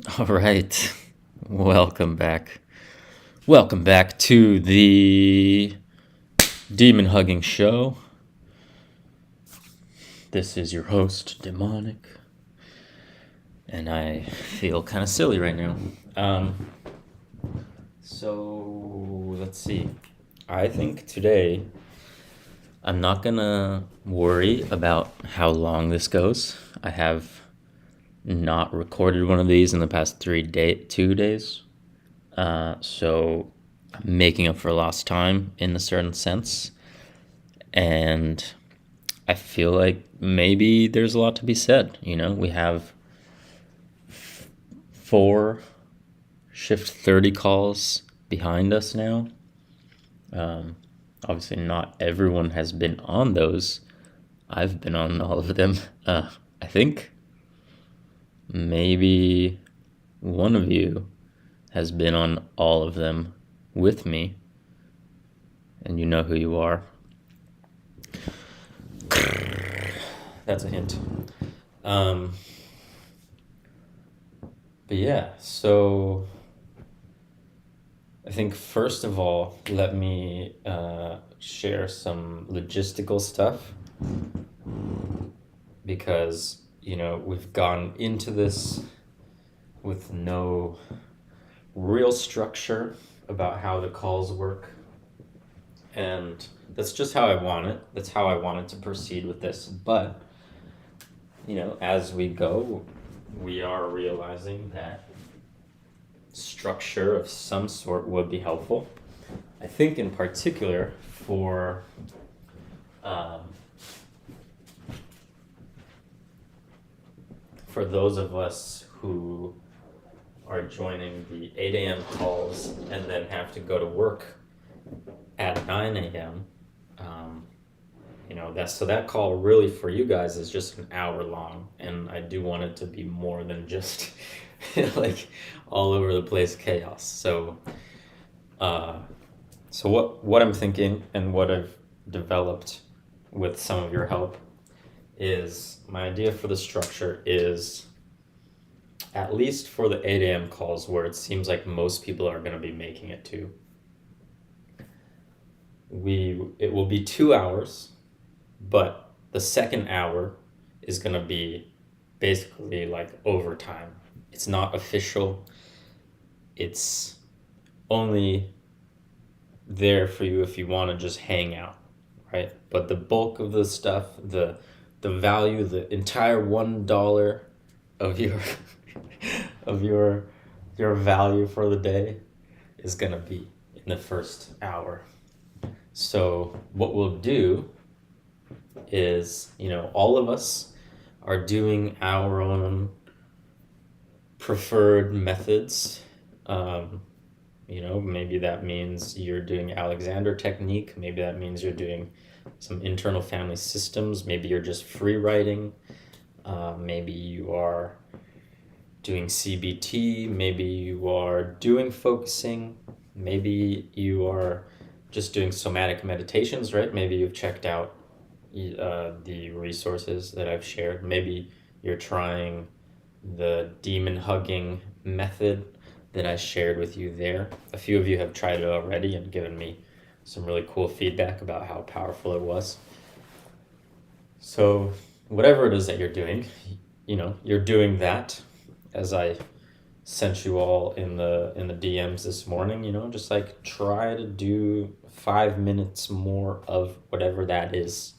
All right. Welcome back. Welcome back to the Demon Hugging Show. This is your host, Demonic. And I feel kind of silly right now. So let's see. I think today I'm not gonna worry about how long this goes. I have not recorded one of these in the past 2 days. So I'm making up for lost time in a certain sense. And I feel like maybe there's a lot to be said. We have 4 Shift 30 calls behind us now. Obviously, not everyone has been on those. I've been on all of them. I think maybe one of you has been on all of them with me, and you know who you are. That's a hint. But yeah, so I think first of all, let me share some logistical stuff because, we've gone into this with no real structure about how the calls work. And that's just how I want it. That's how I wanted to proceed with this. But, as we go, we are realizing that structure of some sort would be helpful. I think in particular for those of us who are joining the 8 a.m. calls and then have to go to work at 9 a.m. That call really for you guys is just an hour long, and I do want it to be more than just like all over the place chaos. So what I'm thinking and what I've developed with some of your help is my idea for the structure is, at least for the 8 a.m. calls where it seems like most people are going to be making it to, it will be 2 hours, but the second hour is going to be basically like overtime. It's not official. It's only there for you if you want to just hang out, right? But the bulk of the stuff, the value, the entire $1 of your of your value for the day is gonna be in the first hour. So what we'll do is, all of us are doing our own preferred methods. Maybe that means you're doing Alexander technique. Maybe that means you're doing some internal family systems. Maybe you're just free writing. Maybe you are doing CBT. Maybe you are doing focusing. Maybe you are just doing somatic meditations, right? Maybe you've checked out the resources that I've shared. Maybe you're trying the demon hugging method that I shared with you there. A few of you have tried it already and given me some really cool feedback about how powerful it was. So whatever it is that you're doing, you're doing that, as I sent you all in the DMs this morning. Just like try to do 5 minutes more of whatever that is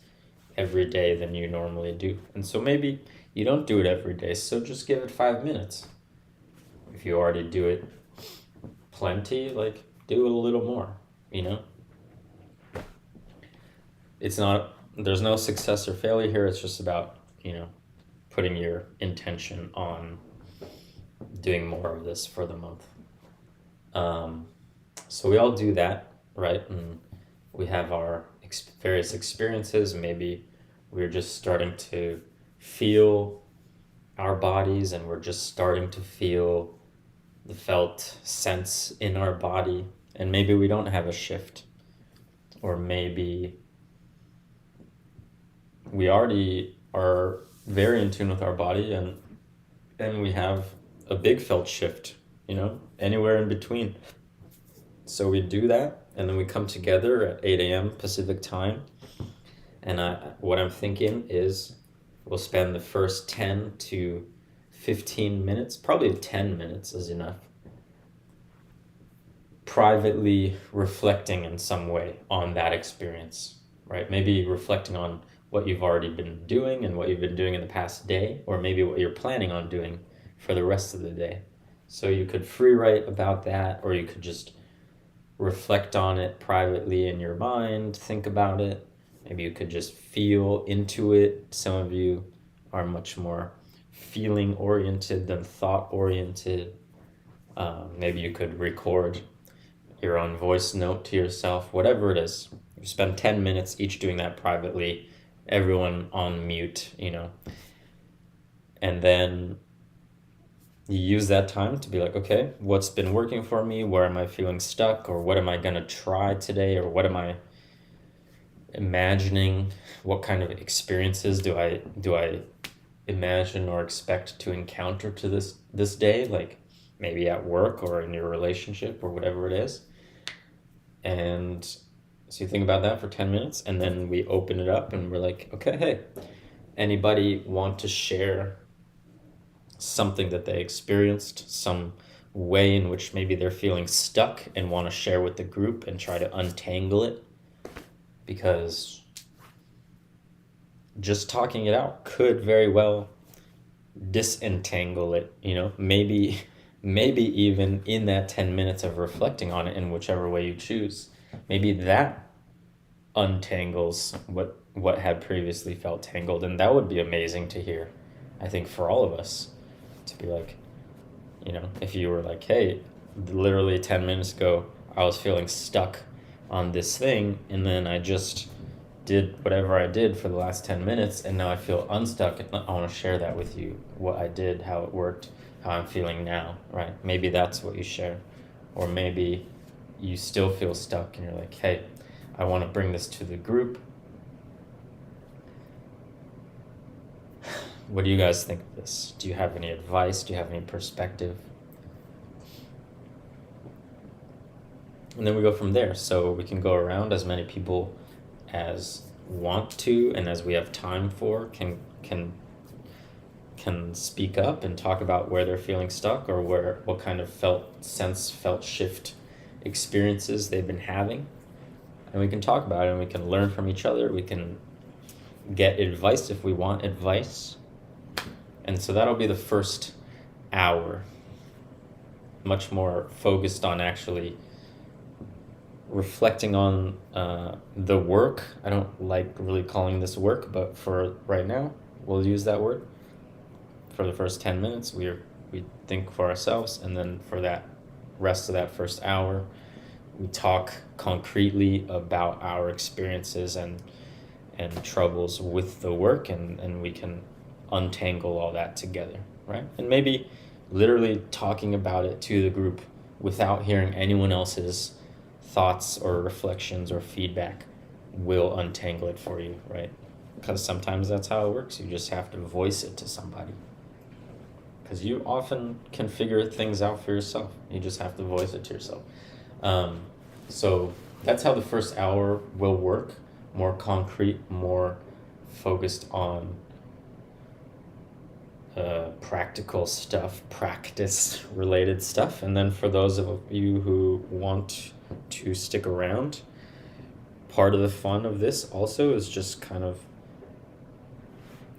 every day than you normally do. And so maybe you don't do it every day, so just give it 5 minutes. If you already do it plenty, like do it a little more, there's no success or failure here. It's just about, putting your intention on doing more of this for the month. So we all do that, right? And we have our various experiences. Maybe we're just starting to feel our bodies, and we're just starting to feel the felt sense in our body. And maybe we don't have a shift, or maybe we already are very in tune with our body, and we have a big felt shift, anywhere in between. So we do that, and then we come together at 8 a.m. Pacific time. And what I'm thinking is we'll spend the first 10 to 15 minutes, probably 10 minutes is enough, privately reflecting in some way on that experience, right? Maybe reflecting on what you've already been doing and what you've been doing in the past day, or maybe what you're planning on doing for the rest of the day. So you could free write about that, or you could just reflect on it privately in your mind, think about it. Maybe you could just feel into it. Some of you are much more feeling oriented than thought oriented. Maybe you could record your own voice note to yourself, whatever it is. You spend 10 minutes each doing that privately, everyone on mute, and then you use that time to be like, okay, what's been working for me? Where am I feeling stuck? Or what am I going to try today? Or what am I imagining? What kind of experiences do I imagine or expect to encounter to this day? Like maybe at work or in your relationship or whatever it is. And so you think about that for 10 minutes, and then we open it up and we're like, okay, hey, anybody want to share something that they experienced, some way in which maybe they're feeling stuck and want to share with the group and try to untangle it? Because just talking it out could very well disentangle it, maybe even in that 10 minutes of reflecting on it in whichever way you choose, maybe that untangles what had previously felt tangled. And that would be amazing to hear, I think, for all of us, to be like, if you were like, hey, literally 10 minutes ago I was feeling stuck on this thing, and then I just did whatever I did for the last 10 minutes, and now I feel unstuck, and I want to share that with you, what I did, how it worked, how I'm feeling now, right? Maybe that's what you share. Or maybe you still feel stuck and you're like, hey, I want to bring this to the group. What do you guys think of this? Do you have any advice? Do you have any perspective? And then we go from there. So we can go around, as many people as want to and as we have time for can speak up and talk about where they're feeling stuck, or what kind of felt shift experiences they've been having. And we can talk about it, and we can learn from each other. We can get advice if we want advice. And so that'll be the first hour, much more focused on actually reflecting on the work. I don't like really calling this work, but for right now, we'll use that word. For the first 10 minutes, we think for ourselves, and then for that rest of that first hour, we talk concretely about our experiences and troubles with the work, and we can untangle all that together, right? And maybe literally talking about it to the group without hearing anyone else's thoughts or reflections or feedback will untangle it for you, right? Because sometimes that's how it works. You just have to voice it to somebody. Because you often can figure things out for yourself. You just have to voice it to yourself. So that's how the first hour will work. More concrete, more focused on practical stuff, practice-related stuff. And then for those of you who want to stick around, part of the fun of this also is just kind of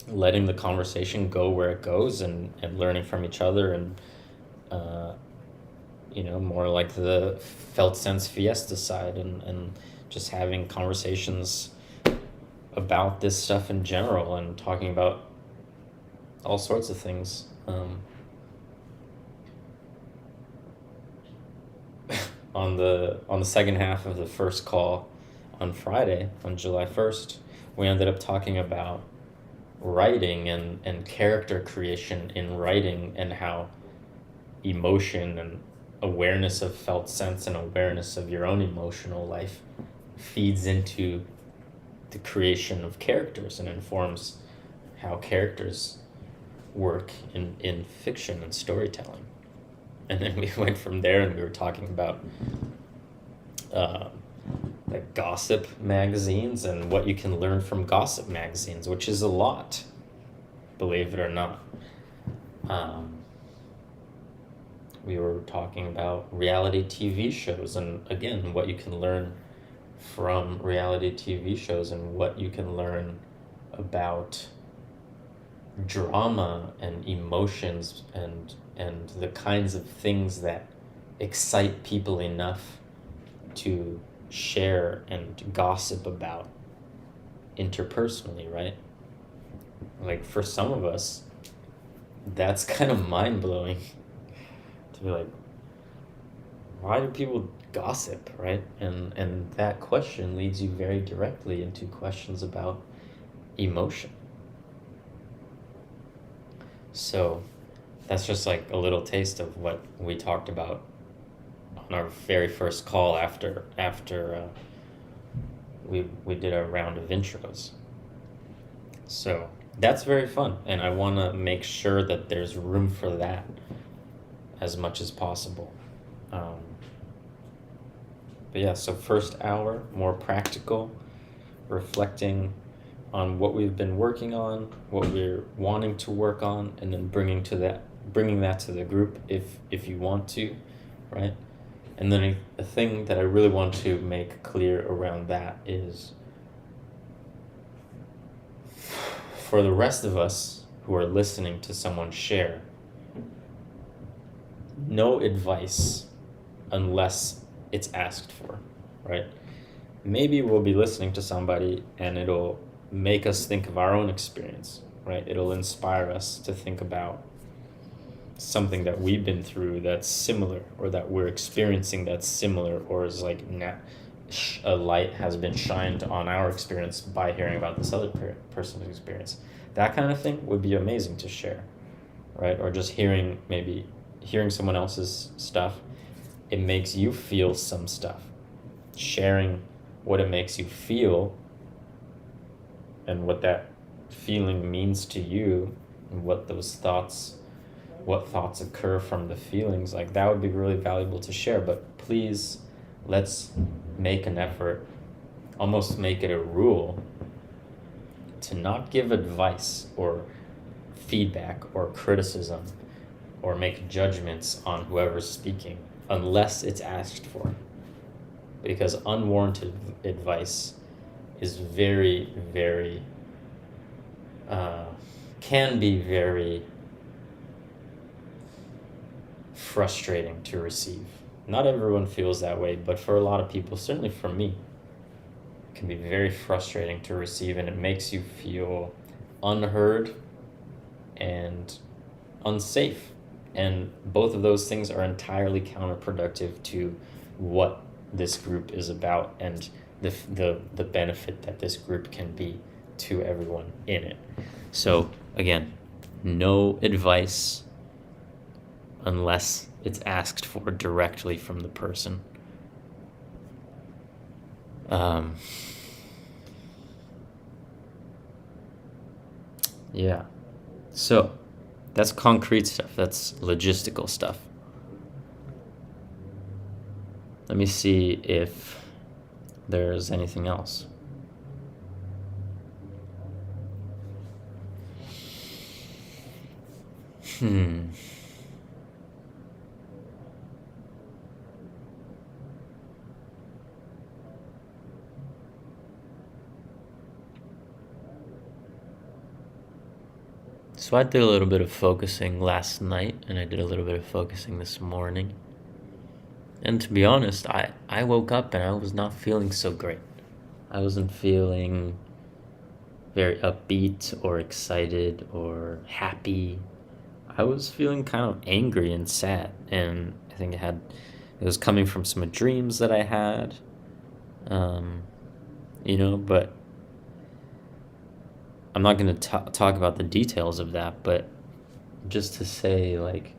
letting the conversation go where it goes, and learning from each other, and more like the Felt Sense Fiesta side, and just having conversations about this stuff in general, and talking about all sorts of things. On the second half of the first call on Friday, on July 1st, we ended up talking about writing and character creation in writing, and how emotion and awareness of felt sense and awareness of your own emotional life feeds into the creation of characters and informs how characters work in fiction and storytelling. And then we went from there and we were talking about like gossip magazines and what you can learn from gossip magazines, which is a lot, believe it or not. We were talking about reality TV shows and again what you can learn from reality TV shows and what you can learn about drama and emotions and the kinds of things that excite people enough to share and gossip about interpersonally, right? Like for some of us, that's kind of mind-blowing to be like, why do people gossip, right? And that question leads you very directly into questions about emotion. So that's just like a little taste of what we talked about on our very first call after we did a round of intros. So that's very fun, and I want to make sure that there's room for that as much as possible. But yeah, so first hour, more practical, reflecting on what we've been working on, what we're wanting to work on, and then bringing that to the group if you want to, right? And then a thing that I really want to make clear around that is for the rest of us who are listening to someone share, no advice unless it's asked for, right? Maybe we'll be listening to somebody and it'll make us think of our own experience, right? It'll inspire us to think about something that we've been through that's similar, or that we're experiencing that's similar, or is like a light has been shined on our experience by hearing about this other person's experience. That kind of thing would be amazing to share, right? Or just hearing someone else's stuff, it makes you feel some stuff. Sharing what it makes you feel and what that feeling means to you and what thoughts occur from the feelings, like that would be really valuable to share. But please, let's make an effort, almost make it a rule, to not give advice or feedback or criticism or make judgments on whoever's speaking unless it's asked for. Because unwarranted advice is very, very, can be very frustrating to receive. Not everyone feels that way, but for a lot of people, certainly for me, it can be very frustrating to receive, and it makes you feel unheard and unsafe. And both of those things are entirely counterproductive to what this group is about and the benefit that this group can be to everyone in it. So again, no advice unless it's asked for directly from the person. Yeah. So that's concrete stuff. That's logistical stuff. Let me see if there's anything else. So I did a little bit of focusing last night, and I did a little bit of focusing this morning. And to be honest, I woke up and I was not feeling so great. I wasn't feeling very upbeat or excited or happy. I was feeling kind of angry and sad, and I think it was coming from some dreams that I had, but I'm not going to talk about the details of that, but just to say, like,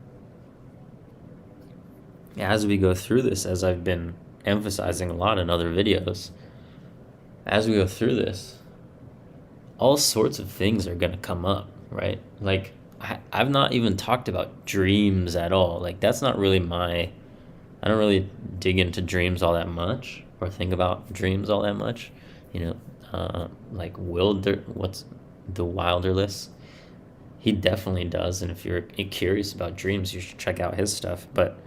as we go through this, as I've been emphasizing a lot in other videos, as we go through this, all sorts of things are going to come up, right? Like, I've not even talked about dreams at all. Like, that's not really I don't really dig into dreams all that much or think about dreams all that much. You know, like what's the Wilderless? He definitely does. And if you're curious about dreams, you should check out his stuff. But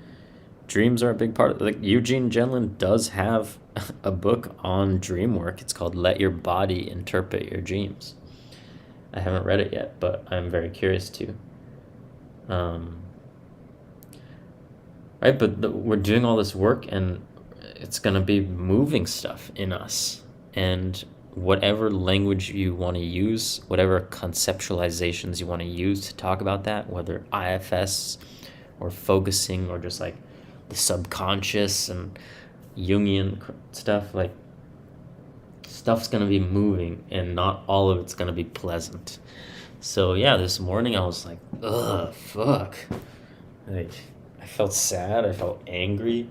dreams are a big part of, like, Eugene Genlin does have a book on dream work. It's called Let Your Body Interpret Your Dreams. I haven't read it yet, but I'm very curious to. Right, but we're doing all this work, and it's going to be moving stuff in us. And whatever language you want to use, whatever conceptualizations you want to use to talk about that, whether IFS or focusing or just like the subconscious and Jungian stuff, like, stuff's going to be moving, and not all of it's going to be pleasant. So yeah, this morning I was like, ugh, fuck. Like, I felt sad, I felt angry.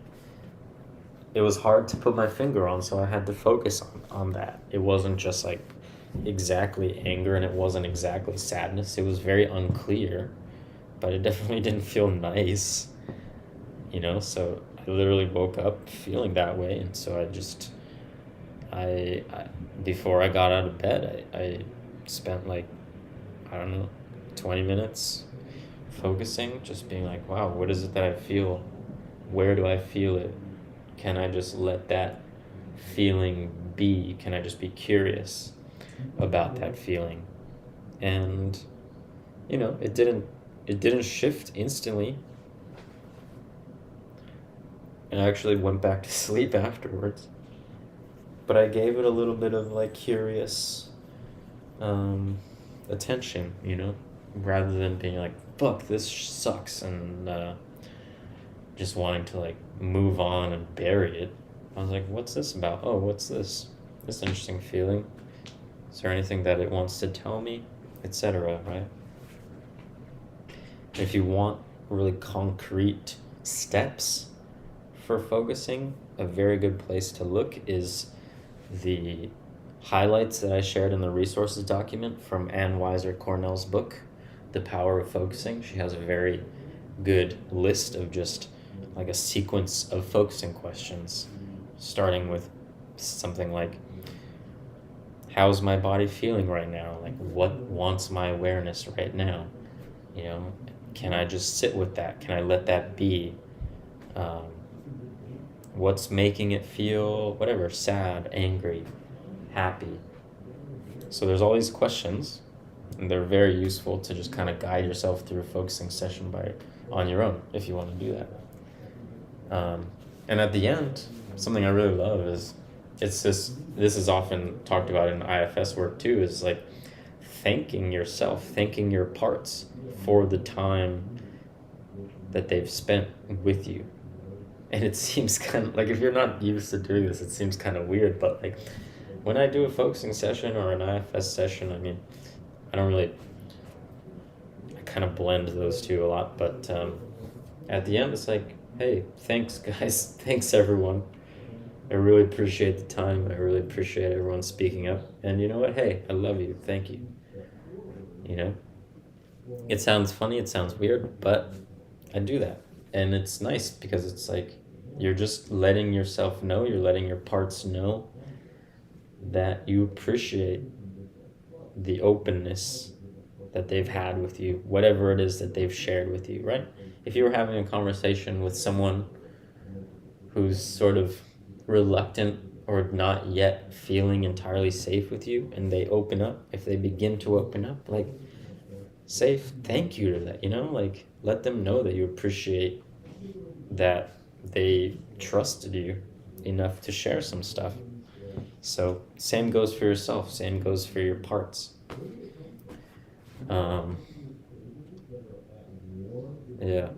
It was hard to put my finger on, so I had to focus on that. It wasn't just like exactly anger, and it wasn't exactly sadness. It was very unclear, but it definitely didn't feel nice, so I literally woke up feeling that way. And so I before I got out of bed, I spent, like, I don't know, 20 minutes focusing, just being like, wow, what is it that I feel? Where do I feel it? Can I just let that feeling be? Can I just be curious about that feeling? And it didn't shift instantly. And I actually went back to sleep afterwards. But I gave it a little bit of, like, curious attention, rather than being like, fuck, this sucks, and just wanting to, like, move on and bury it. I was like, what's this about? Oh, what's this interesting feeling? Is there anything that it wants to tell me, etc., right? If you want really concrete steps for focusing, a very good place to look is the highlights that I shared in the resources document from Ann Weiser Cornell's book, The Power of Focusing. She has a very good list of just like a sequence of focusing questions, starting with something like, how's my body feeling right now? Like, what wants my awareness right now? Can I just sit with that? Can I let that be? What's making it feel, whatever, sad, angry, happy? So there's all these questions, and they're very useful to just kind of guide yourself through a focusing session on your own, if you want to do that. And at the end, something I really love is, this is often talked about in IFS work too, is like thanking yourself, thanking your parts for the time that they've spent with you. And it seems kind of like, if you're not used to doing this, it seems kind of weird, but like when I do a focusing session or an IFS session, I kind of blend those two a lot, but at the end it's like, hey, thanks guys, thanks everyone. I really appreciate the time. I really appreciate everyone speaking up. And you know what? Hey, I love you. Thank you. It sounds funny, it sounds weird, but I do that. And it's nice because it's like, you're just letting yourself know, you're letting your parts know that you appreciate the openness that they've had with you, whatever it is that they've shared with you, right? If you were having a conversation with someone who's sort of reluctant or not yet feeling entirely safe with you, and they open up, if they begin to open up, like, say thank you to that, like, let them know that you appreciate that they trusted you enough to share some stuff. So same goes for yourself, same goes for your parts. Yeah,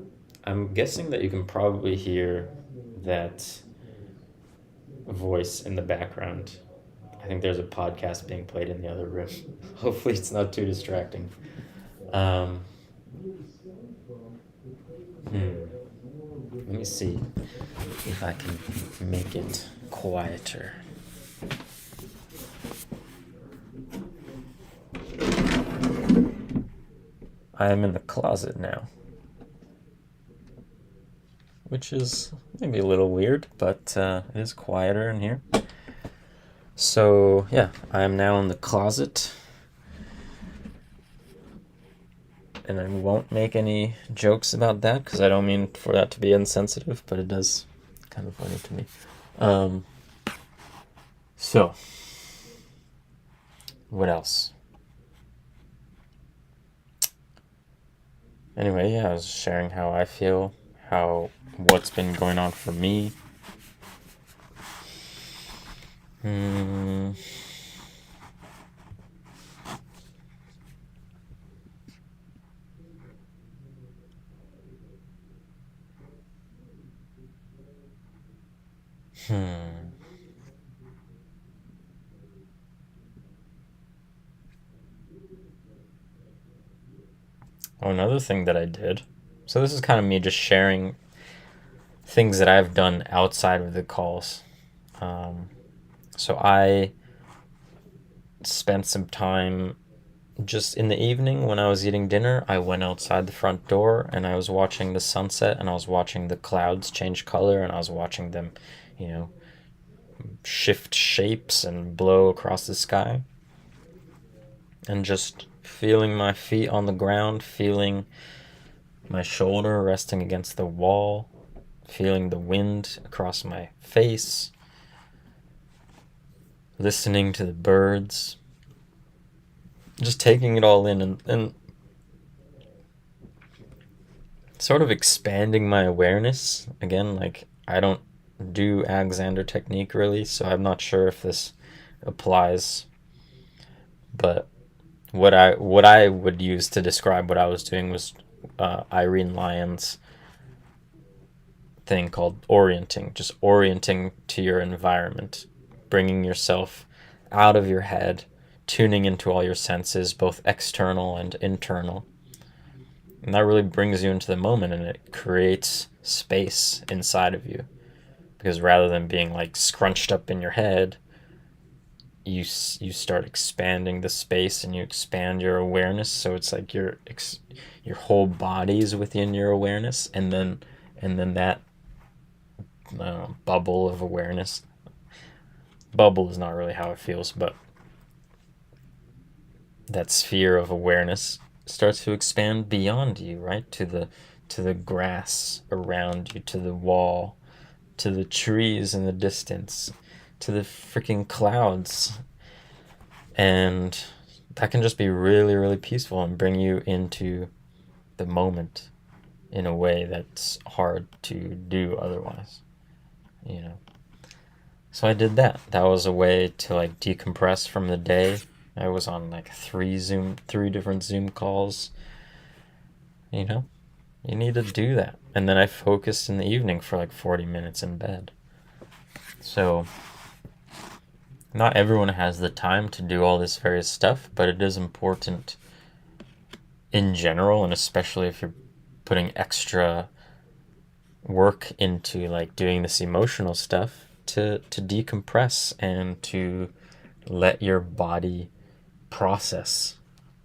I'm guessing that you can probably hear that voice in the background. I think there's a podcast being played in the other room. Hopefully it's not too distracting. Let me see if I can make it quieter. I am in the closet now, which is maybe a little weird, but it is quieter in here. So, yeah, I am now in the closet, and I won't make any jokes about that because I don't mean for that to be insensitive, but it does kind of funny to me. So, what else? Anyway, yeah, I was sharing how I feel, what's been going on for me. Oh, another thing that I did. So this is kind of me just sharing things that I've done outside of the calls. So I spent some time just in the evening when I was eating dinner. I went outside the front door and I was watching the sunset and I was watching the clouds change color and I was watching them, shift shapes and blow across the sky. And just feeling my feet on the ground, feeling my shoulder resting against the wall, feeling the wind across my face, listening to the birds, just taking it all in and sort of expanding my awareness. Again, like, I don't do Alexander technique really, so I'm not sure if this applies, but what I would use to describe what I was doing was Irene Lyon's thing called orienting, just orienting to your environment, bringing yourself out of your head, tuning into all your senses, both external and internal. And that really brings you into the moment and it creates space inside of you. Because rather than being like scrunched up in your head, you start expanding the space and you expand your awareness. So it's like your whole body is within your awareness, and then that bubble of awareness. Bubble is not really how it feels, but that sphere of awareness starts to expand beyond you, right? To the grass around you, to the wall, to the trees in the distance, to the freaking clouds. And that can just be really, really peaceful and bring you into the moment in a way that's hard to do otherwise, So I did that. That was a way to like decompress from the day. I was on like three different Zoom calls. You need to do that. And then I focused in the evening for like 40 minutes in bed. So not everyone has the time to do all this various stuff, but it is important in general, and especially if you're putting extra work into like doing this emotional stuff, to decompress and to let your body process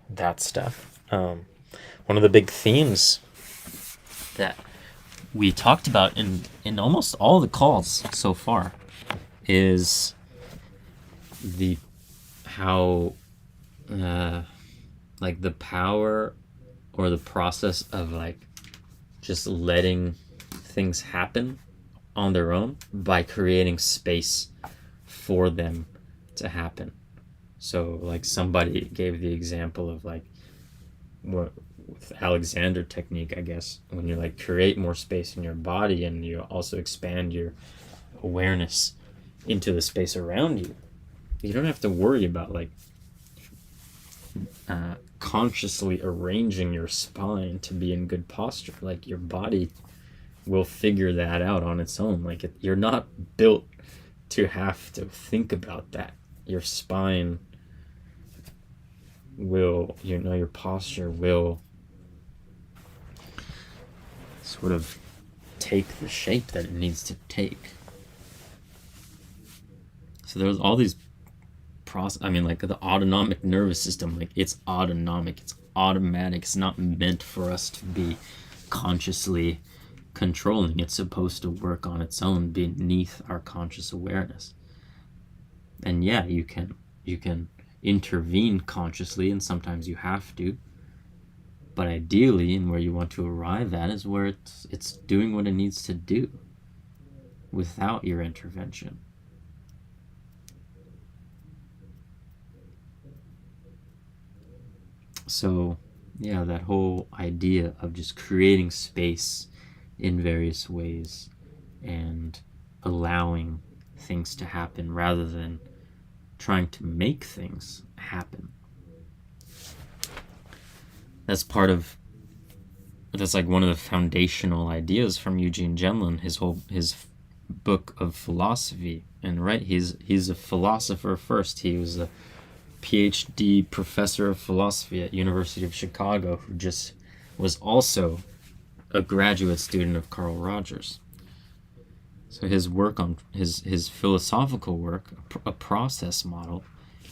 that stuff. One of the big themes that we talked about in almost all the calls so far is how like the power or the process of like just letting things happen on their own by creating space for them to happen. So like somebody gave the example of like what with Alexander technique, I guess, when you like create more space in your body and you also expand your awareness into the space around you, you don't have to worry about like consciously arranging your spine to be in good posture. Like your body will figure that out on its own. Like you're not built to have to think about that. Your spine will, your posture will sort of take the shape that it needs to take. So there's all these process. I mean, like the autonomic nervous system, like it's autonomic, it's automatic. It's not meant for us to be consciously controlling. It's supposed to work on its own beneath our conscious awareness. And yeah, you can intervene consciously, and sometimes you have to. But ideally, and where you want to arrive at, is where it's doing what it needs to do without your intervention. So, yeah, that whole idea of just creating space in various ways and allowing things to happen rather than trying to make things happen. That's like one of the foundational ideas from Eugene Gendlin, his book of philosophy. And right, he's a philosopher first. He was a PhD professor of philosophy at University of Chicago, who just was also a graduate student of Carl Rogers. So his work on his philosophical work, a process model,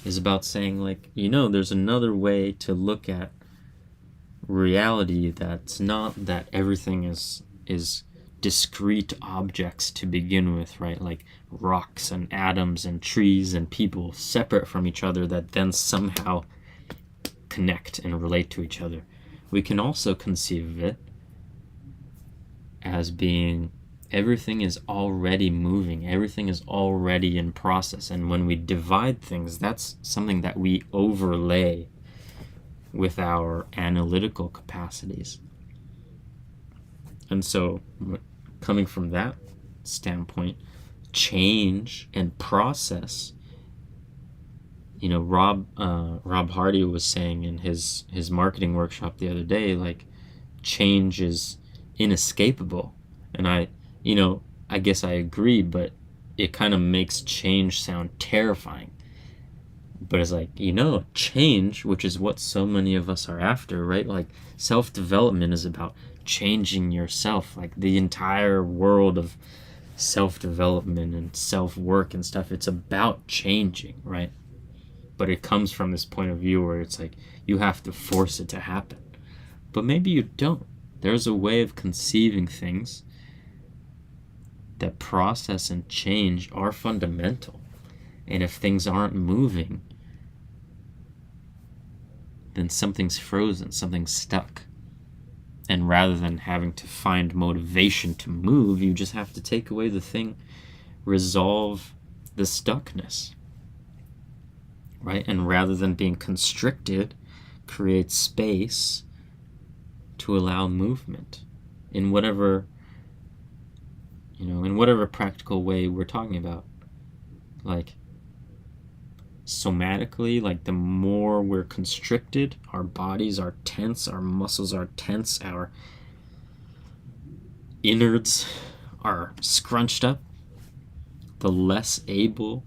is about saying, like, there's another way to look at reality that's not that everything is discrete objects to begin with, right? Like rocks and atoms and trees and people separate from each other that then somehow connect and relate to each other. We can also conceive of it as being everything is already moving, everything is already in process. And when we divide things, that's something that we overlay with our analytical capacities. And so, coming from that standpoint, change and process, Rob Hardy was saying in his marketing workshop the other day, like, change is inescapable. And I guess I agree, but it kind of makes change sound terrifying. But it's like, change, which is what so many of us are after, right? Like, self-development is about changing yourself. Like, the entire world of self-development and self-work and stuff, it's about changing, right? But it comes from this point of view where it's like, you have to force it to happen. But maybe you don't. There's a way of conceiving things that process and change are fundamental. And if things aren't moving, then something's frozen, something's stuck. And rather than having to find motivation to move, you just have to take away the thing, resolve the stuckness, right? And rather than being constricted, create space to allow movement in whatever practical way we're talking about. Like, somatically, like, the more we're constricted, our bodies are tense, our muscles are tense, our innards are scrunched up, the less able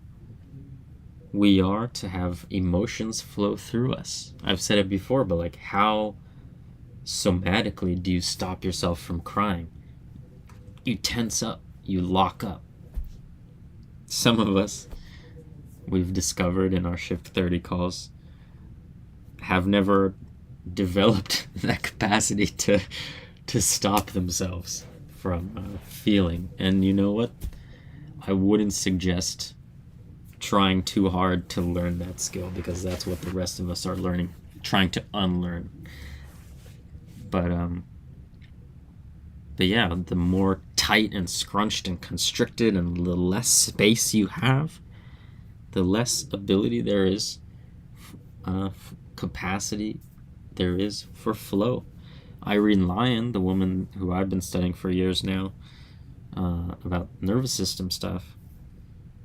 we are to have emotions flow through us. I've said it before, but like, how somatically do you stop yourself from crying? You tense up, you lock up. Some of us, we've discovered in our Shift 30 calls, have never developed that capacity to stop themselves from feeling. And you know what? I wouldn't suggest trying too hard to learn that skill, because that's what the rest of us are learning, trying to unlearn. But yeah, the more tight and scrunched and constricted and the less space you have, the less ability there is, capacity there is for flow. Irene Lyon, the woman who I've been studying for years now, about nervous system stuff,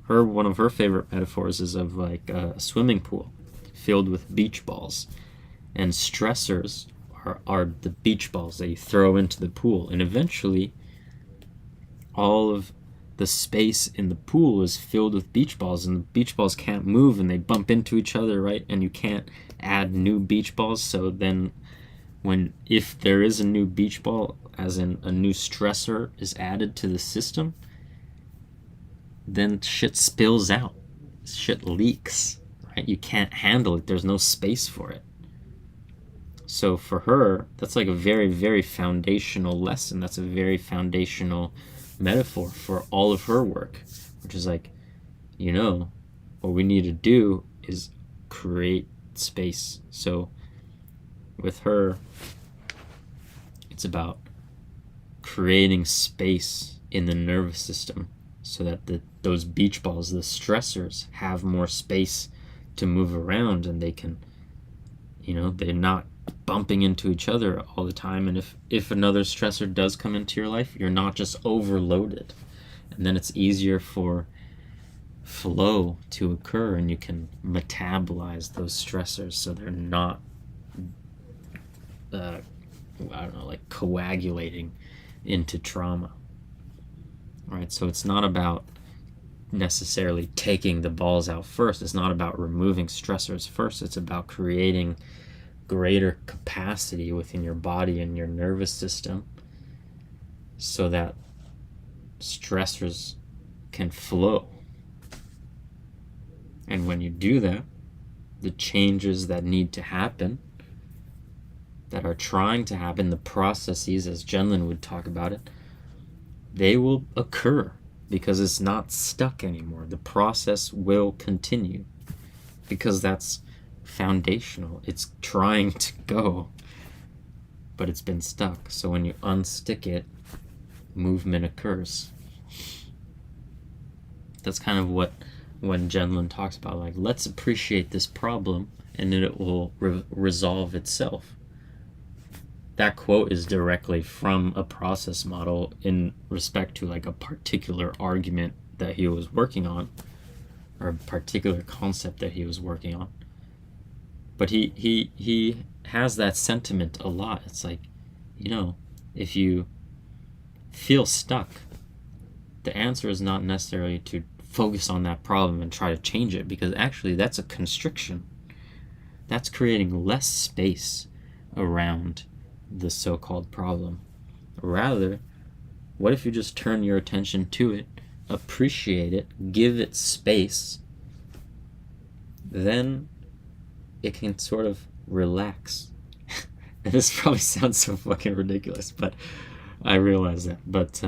one of her favorite metaphors is of like a swimming pool filled with beach balls, and stressors are the beach balls that you throw into the pool, and eventually all of the space in the pool is filled with beach balls, and the beach balls can't move and they bump into each other, right? And you can't add new beach balls. So then if there is a new beach ball, as in a new stressor is added to the system, then shit spills out, shit leaks, right? right? You can't handle it. There's no space for it. So for her, that's like a very, very foundational lesson. That's a very foundational metaphor for all of her work, which is like, what we need to do is create space. So with her, it's about creating space in the nervous system so that those beach balls, the stressors, have more space to move around, and they can, they're not bumping into each other all the time. And if another stressor does come into your life, you're not just overloaded, and then it's easier for flow to occur, and you can metabolize those stressors so they're not coagulating into trauma. Right? So it's not about necessarily taking the balls out first. It's not about removing stressors first. It's about creating greater capacity within your body and your nervous system so that stressors can flow. And when you do that, the changes that need to happen, that are trying to happen, the processes, as Jenlin would talk about it, they will occur because it's not stuck anymore. The process will continue because that's foundational. It's trying to go, but it's been stuck. So when you unstick it, movement occurs. That's kind of what when Jenlin talks about, like, let's appreciate this problem and then it will resolve itself. That quote is directly from a process model in respect to like a particular argument that he was working on, or a particular concept that he was working on. But he has that sentiment a lot. It's like, if you feel stuck, the answer is not necessarily to focus on that problem and try to change it, because actually that's a constriction. That's creating less space around the so-called problem. Rather, what if you just turn your attention to it, appreciate it, give it space, then it can sort of relax. And this probably sounds so fucking ridiculous, but I realize that. But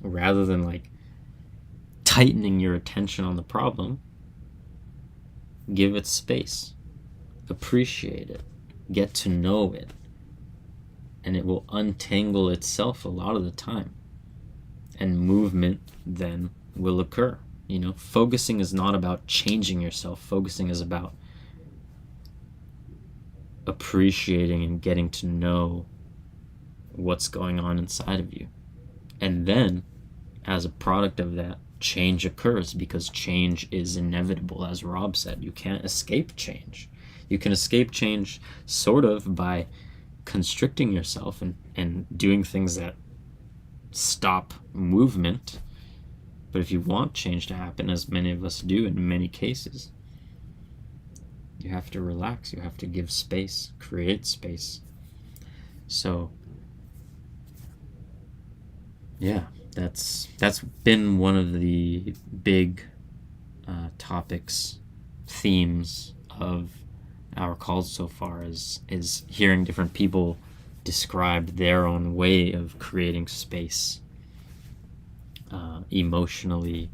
rather than like tightening your attention on the problem, give it space, appreciate it, get to know it, and it will untangle itself a lot of the time, and movement then will occur. Focusing is not about changing yourself. Focusing is about appreciating and getting to know what's going on inside of you. And then, as a product of that, change occurs, because change is inevitable. As Rob said, you can't escape change. You can escape change sort of by constricting yourself and doing things that stop movement. But if you want change to happen, as many of us do in many cases, you have to relax. You have to give space, create space. So, yeah, that's been one of the big topics, themes of our calls so far, is hearing different people describe their own way of creating space, emotionally,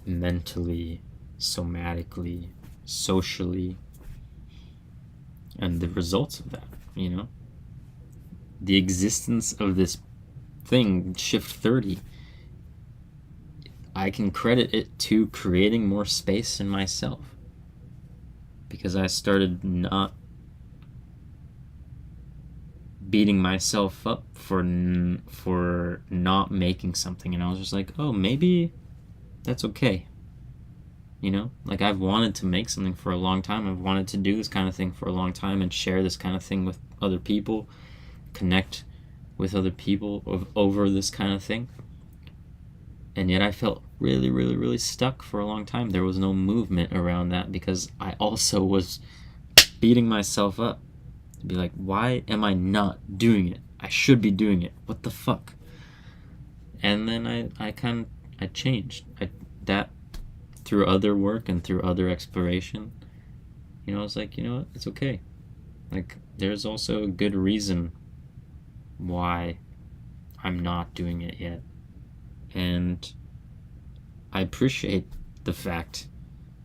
mentally, somatically, socially, and the results of that. The existence of this thing, Shift 30, I can credit it to creating more space in myself, because I started not beating myself up for not making something, and I was just like, oh, maybe that's okay. Like, I've wanted to make something for a long time. I've wanted to do this kind of thing for a long time and share this kind of thing with other people, connect with other people over this kind of thing. And yet I felt really, really, really stuck for a long time. There was no movement around that, because I also was beating myself up to be like, why am I not doing it? I should be doing it. What the fuck? And then I changed. That through other work and through other exploration, I was like, you know what, it's okay. Like, there's also a good reason why I'm not doing it yet. And I appreciate the fact.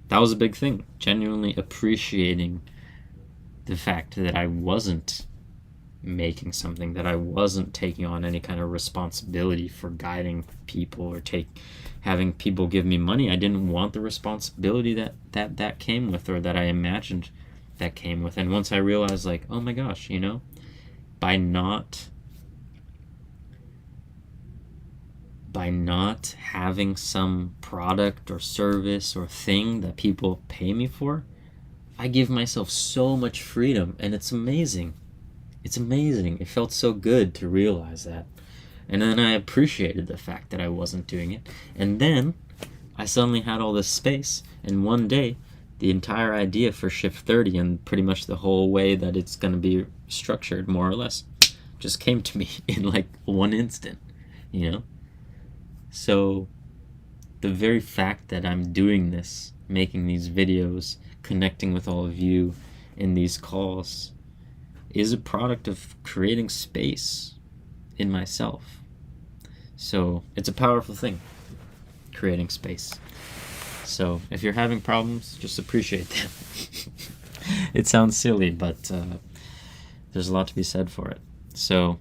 That was a big thing. Genuinely appreciating the fact that I wasn't making something, that I wasn't taking on any kind of responsibility for guiding people or having people give me money. I didn't want the responsibility that came with, or that I imagined that came with. And once I realized, like, oh my gosh, by not having some product or service or thing that people pay me for, I give myself so much freedom, and it's amazing. It's amazing. It felt so good to realize that. And then I appreciated the fact that I wasn't doing it. And then I suddenly had all this space, and one day the entire idea for Shift 30 and pretty much the whole way that it's going to be structured, more or less, just came to me in like one instant, So the very fact that I'm doing this, making these videos, connecting with all of you in these calls, is a product of creating space in myself. So it's a powerful thing, creating space. So if you're having problems, just appreciate them. It sounds silly, but there's a lot to be said for it. So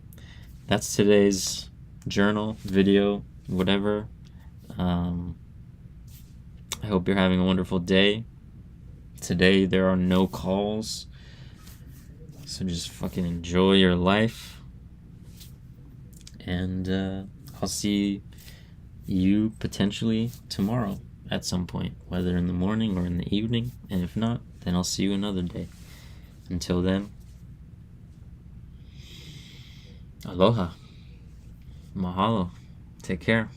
that's today's journal, video, whatever. I hope you're having a wonderful day. Today there are no calls, so just fucking enjoy your life. And I'll see you potentially tomorrow at some point, whether in the morning or in the evening. And if not, then I'll see you another day. Until then, aloha, mahalo, take care.